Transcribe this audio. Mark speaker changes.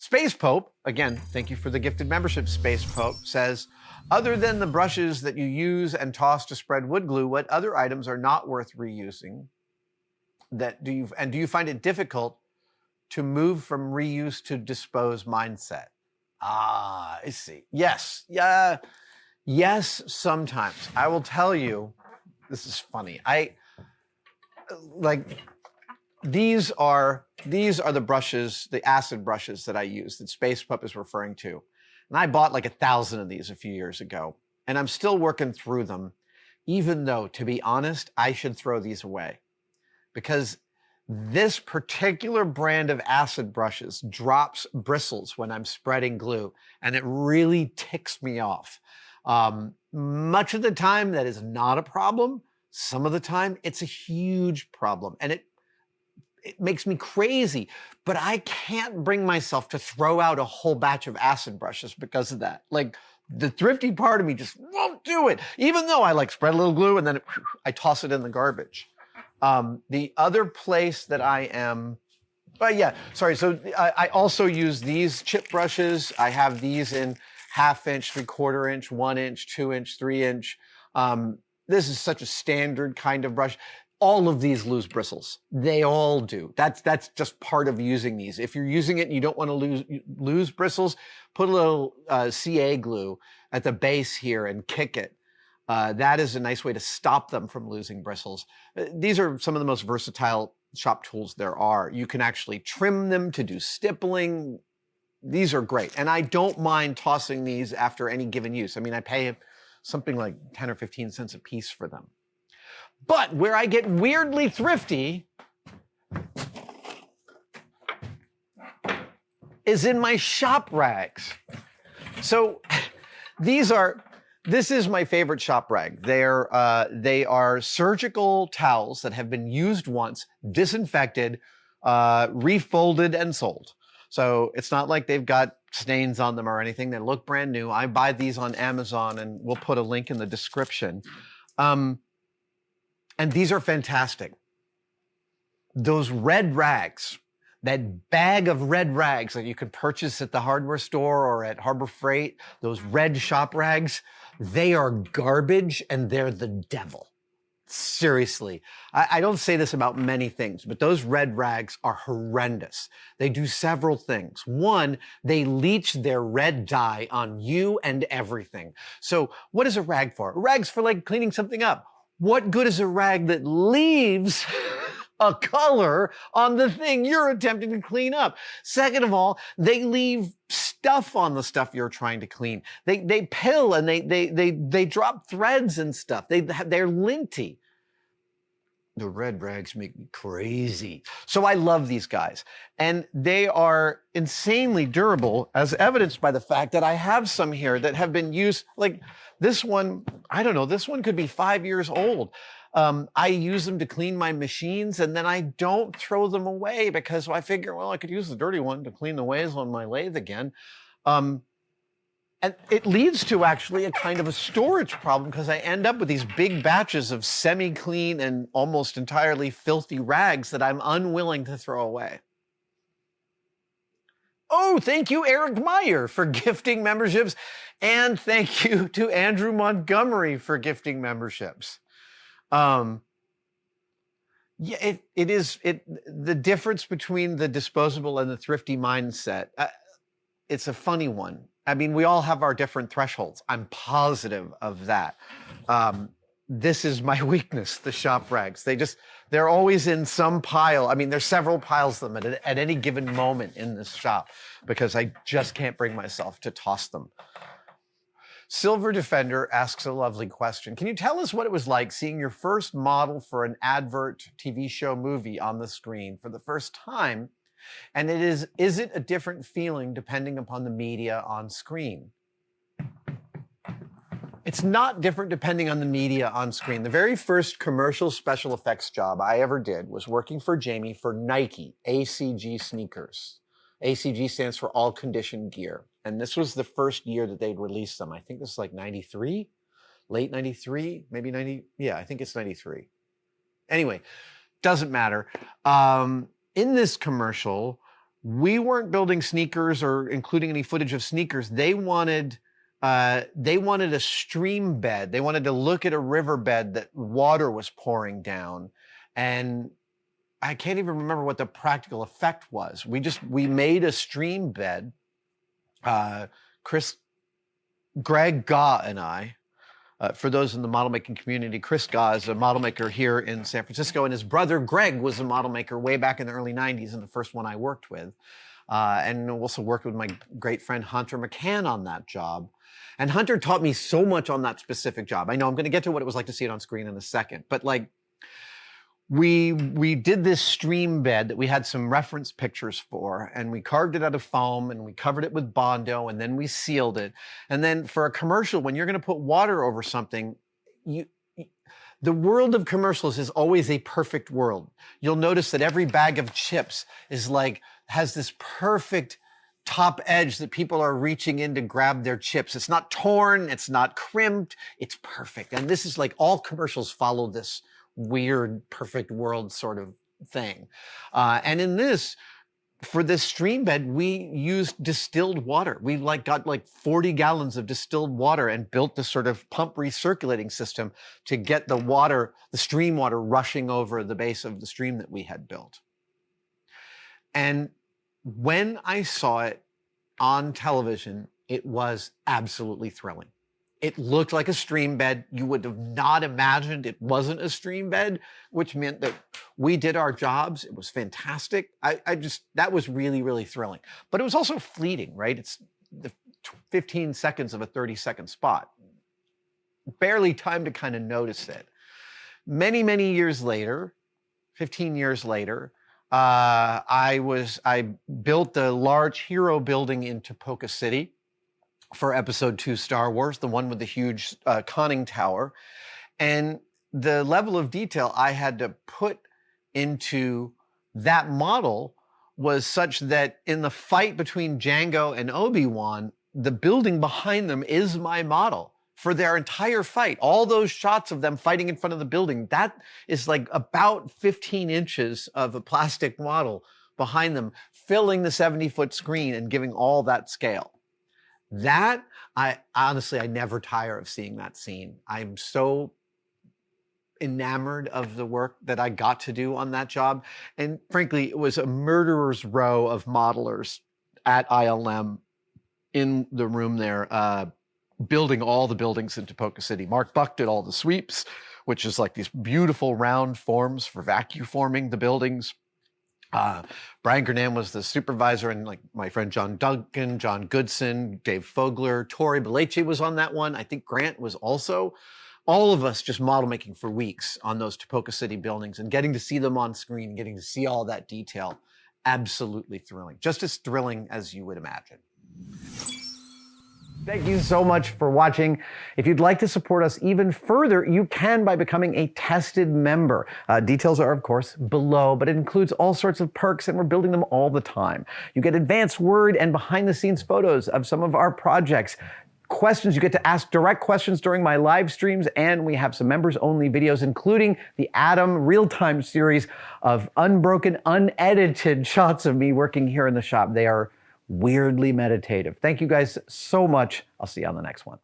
Speaker 1: Space Pope, again, thank you for the gifted membership, Space Pope, says, other than the brushes that you use and toss to spread wood glue, what other items are not worth reusing? Do you find it difficult to move from reuse to dispose mindset? Ah, I see. Yes. Yeah. Yes, sometimes. I will tell you, this is funny. These are the brushes, the acid brushes that I use that Space Pup is referring to. And I bought like 1,000 of these a few years ago, and I'm still working through them, even though, to be honest, I should throw these away, because this particular brand of acid brushes drops bristles when I'm spreading glue, and it really ticks me off. Much of the time, that is not a problem. Some of the time, it's a huge problem, and it makes me crazy. But I can't bring myself to throw out a whole batch of acid brushes because of that. Like, the thrifty part of me just won't do it, even though I like spread a little glue and then I toss it in the garbage. The other place that I am, so I also use these chip brushes. I have these in 1/2 inch, 3/4 inch, 1 inch, 2 inch, 3 inch. This is such a standard kind of brush. All of these lose bristles. They all do. That's just part of using these. If you're using it and you don't want to lose bristles, put a little CA glue at the base here and kick it. That is a nice way to stop them from losing bristles. These are some of the most versatile shop tools there are. You can actually trim them to do stippling. These are great. And I don't mind tossing these after any given use. I mean, I pay something like 10 or 15 cents a piece for them. But where I get weirdly thrifty is in my shop rags. So this is my favorite shop rag. They are surgical towels that have been used once, disinfected, refolded, and sold. So it's not like they've got stains on them or anything. They look brand new. I buy these on Amazon, and we'll put a link in the description. And these are fantastic. Those red rags, that bag of red rags that you could purchase at the hardware store or at Harbor Freight, those red shop rags, they are garbage and they're the devil. Seriously. I don't say this about many things, but those red rags are horrendous. They do several things. One, they leach their red dye on you and everything. So what is a rag for? A rag's for like cleaning something up. What good is a rag that leaves a color on the thing you're attempting to clean up? Second of all, they leave stuff on the stuff you're trying to clean. They pill and they drop threads and stuff. They're linty. The red rags make me crazy. So I love these guys. And they are insanely durable, as evidenced by the fact that I have some here that have been used, like this one, I don't know, this one could be 5 years old. I use them to clean my machines, and then I don't throw them away because I figure, well, I could use the dirty one to clean the ways on my lathe again. And it leads to actually a kind of a storage problem because I end up with these big batches of semi-clean and almost entirely filthy rags that I'm unwilling to throw away. Oh, thank you, Eric Meyer, for gifting memberships. And thank you to Andrew Montgomery for gifting memberships. Yeah, the difference between the disposable and the thrifty mindset, it's a funny one. I mean, we all have our different thresholds. I'm positive of that. This is my weakness, the shop rags. They're always in some pile. I mean, there's several piles of them at any given moment in this shop because I just can't bring myself to toss them. Silver Defender asks a lovely question. Can you tell us what it was like seeing your first model for an advert, TV show, movie on the screen for the first time? And is it a different feeling depending upon the media on screen? It's not different depending on the media on screen. The very first commercial special effects job I ever did was working for Jamie for Nike, ACG sneakers. ACG stands for All Condition Gear. And this was the first year that they'd released them. I think this is like 93, late 93, maybe 90. Yeah, I think it's 93. Anyway, doesn't matter. In this commercial, We weren't building sneakers or including any footage of sneakers. They wanted a stream bed. They wanted to look at a riverbed that water was pouring down. And I can't even remember what the practical effect was. We made a stream bed. Greg Gaw and I, for those in the model making community, Chris Gaw is a model maker here in San Francisco, and his brother Greg was a model maker way back in the early 90s and the first one I worked with. And also worked with my great friend Hunter McCann on that job. And Hunter taught me so much on that specific job. I know I'm going to get to what it was like to see it on screen in a second, but like, we did this stream bed that we had some reference pictures for, and we carved it out of foam, and we covered it with Bondo, and then we sealed it. And then for a commercial, when you're going to put water over something, the world of commercials is always a perfect world. You'll notice that every bag of chips has this perfect top edge that people are reaching in to grab their chips. It's not torn, it's not crimped, it's perfect. And this is like all commercials follow this weird, perfect world sort of thing. And in this, for this stream bed, we used distilled water. We got 40 gallons of distilled water and built this sort of pump recirculating system to get the stream water rushing over the base of the stream that we had built. And when I saw it on television, it was absolutely thrilling. It looked like a stream bed. You would have not imagined it wasn't a stream bed, which meant that we did our jobs. It was fantastic. That was really, really thrilling. But it was also fleeting, right? It's the 15 seconds of a 30-second spot. Barely time to kind of notice it. Many, many years later, 15 years later, I built the large hero building in Topeka City for Episode 2 Star Wars, the one with the huge conning tower. And the level of detail I had to put into that model was such that in the fight between Jango and Obi-Wan, the building behind them is my model for their entire fight. All those shots of them fighting in front of the building, that is like about 15 inches of a plastic model behind them, filling the 70-foot screen and giving all that scale. That, I never tire of seeing that scene. I'm so enamored of the work that I got to do on that job. And frankly, it was a murderer's row of modelers at ILM in the room there, building all the buildings in Topeka City. Mark Buck did all the sweeps, which is like these beautiful round forms for vacuum forming the buildings. Brian Gurnan was the supervisor, and like my friend John Duncan, John Goodson, Dave Fogler, Tori Beleche was on that one. I think Grant was also. All of us just model making for weeks on those Topeka City buildings and getting to see them on screen, getting to see all that detail. Absolutely thrilling. Just as thrilling as you would imagine. Thank you so much for watching. If you'd like to support us even further, you can by becoming a tested member. Details are, of course, below, but it includes all sorts of perks, and we're building them all the time. You get advanced word and behind-the-scenes photos of some of our projects. Questions, you get to ask direct questions during my live streams, and we have some members-only videos, including the Adam real-time series of unbroken, unedited shots of me working here in the shop. They are weirdly meditative. Thank you guys so much. I'll see you on the next one.